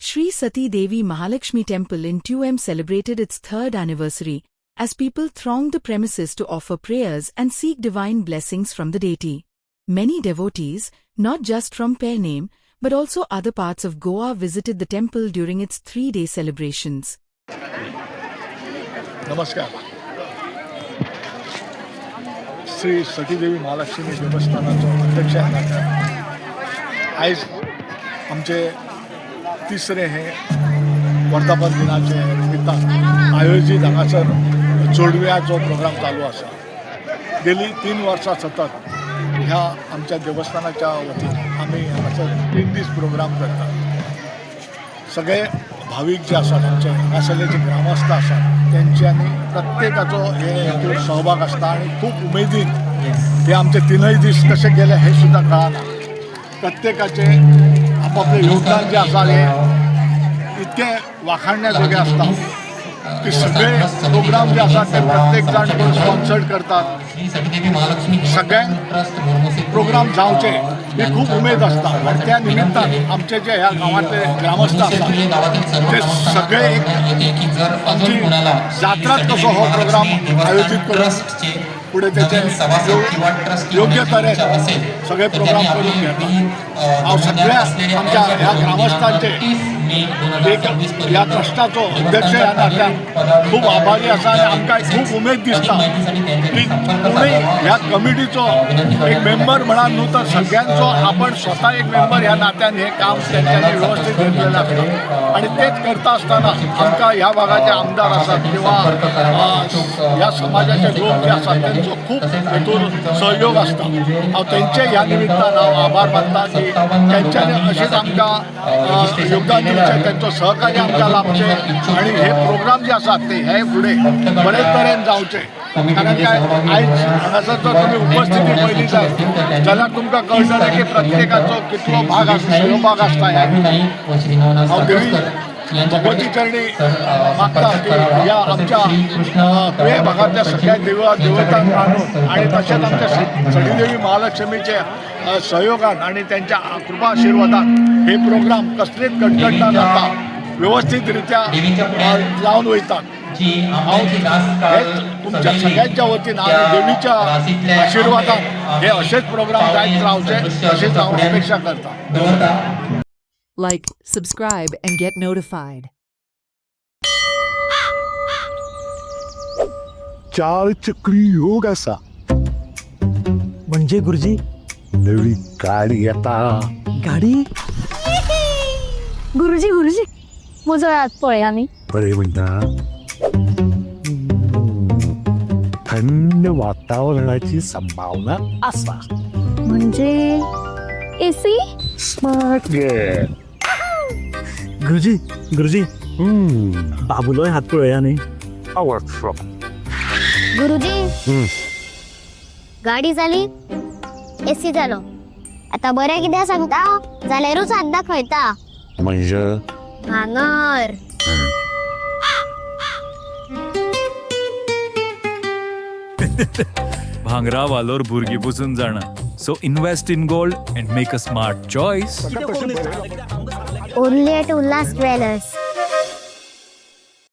Sri Sati Devi Mahalakshmi Temple in 2M celebrated its 3rd anniversary, as people thronged the premises to offer prayers and seek divine blessings from the deity. Many devotees, not just from Pernem, but also other parts of Goa visited the temple during its 3-day celebrations. नमस्कार. श्री सतीदेवी महालक्ष्मी देवस्थानाचो अध्यक्ष आज आमचे तिसरे हे वर्धापन दिनाचे निमित्तान आयोजित हांगासर जोडव्याचो प्रोग्राम चालू आसा. गेली 3 वर्सां सतत ह्या आमच्या देवस्थानाच्या वतीन आमी हांगासर 3 दीस प्रोग्राम करतात. सगळे भाविक जे आसात आमचे हांगासरले जे ग्रामस्थ आसात तेंच्यांनी प्रत्येकाचो हे सहभाग आसता आनी खूब उमेदीन हे आमचे 3 दीस कशे गेले हे सुद्दां कळना. प्रत्येकाचे आपापले योगदान जे आसा हे इतके वाखाणण्याजोगे आसता की सगळे प्रोग्राम जे आसात ते प्रत्येक जाण कोण स्पॉन्सर्ड करतात. सगळ्यांक प्रोग्राम जावचे ही खूब उमेद आसता आनी त्या निमित्तान आमचे जे ह्या गांवांतले ग्रामस्थ आसात ते सगळे एक आमची जात्रात कसो हो प्रोग्राम आयोजीत करून पुढे त्याचे योग्य तरेन सगळे प्रोग्राम करून घेतात. हांव सगळ्या आमच्या ह्या ग्रामस्थांचे एक ह्या ट्रस्टाचो अध्यक्ष ह्या नात्यान खूब आभारी आसा आनी आमकां खूब उमेद दिसता की कोणूय ह्या कमिटीचो एक मेंबर म्हणान न्हू तर सगळ्यांचो आपण स्वता एक मेंबर ह्या नात्यान हे काम तेंच्यांनी वेवस्थीत घेतलेलें आसा. आनी तेच करता आसतना आमकां ह्या भागाचे आमदार आसात किंवा ह्या समाजाचे लोक जे आसात तेंचो खूब हेतून सहयोग आसता. हांव तेंचे ह्या निमित्तान हांव आभार मानता की तेंच्यांनी अशेंच आमकां योगदान दिवचें, तेंचो सहकार्य आमकां लाभचें आनी हे प्रोग्राम जे आसात ते हे फुडें बरे तरेन जावचे. कारण काय आयज हांगासर जर तुमी उपस्थिती पळयली जायत जाल्यार तुमकां कळटलें की प्रत्येकाचो कितलो भाग आसता, सहभाग आसता. हांव देवी भगवती चरणी मागता की ह्या आमच्या तुये भागातल्या सगळ्या देवतांक मानून आणि तशेंच आमच्या सतीदेवी महालक्ष्मीचे सहयोगान आणि त्यांच्या कृपा आशिर्वादान हे प्रोग्राम कसलेच कटकट न जाता व्यवस्थित रित्या जावन वयतात. हांव तुमच्या सगळ्यांच्या वतीन आणि देवीच्या आशिर्वादान हे असेच प्रोग्राम जायत रावचे अशीच हांव अपेक्षा करता. Like, subscribe and get notified. 4 चक्री योग असा म्हणजे गुरुजी नवी गाडी येता. गाडी गुरुजी गुरुजी म्हजो हात पळया न्ही. बरे म्हणटा थंड वातावरणाची संभावना असा. म्हणजे एसी. Smart gate. गुरुजी गुरुजी बाबूलोय हात पळया न्ही. पॉवरफुल. गुरुजी गाडी जाली, एसी जालो. आता बरें कितें सांगता जाल्यारूच हात दाखयता. म्हणजे भांगर. भांगरा वालोर भुरगीं बसून जाणा. So invest in gold and make a smart choice. Only at Ullas Dwellers.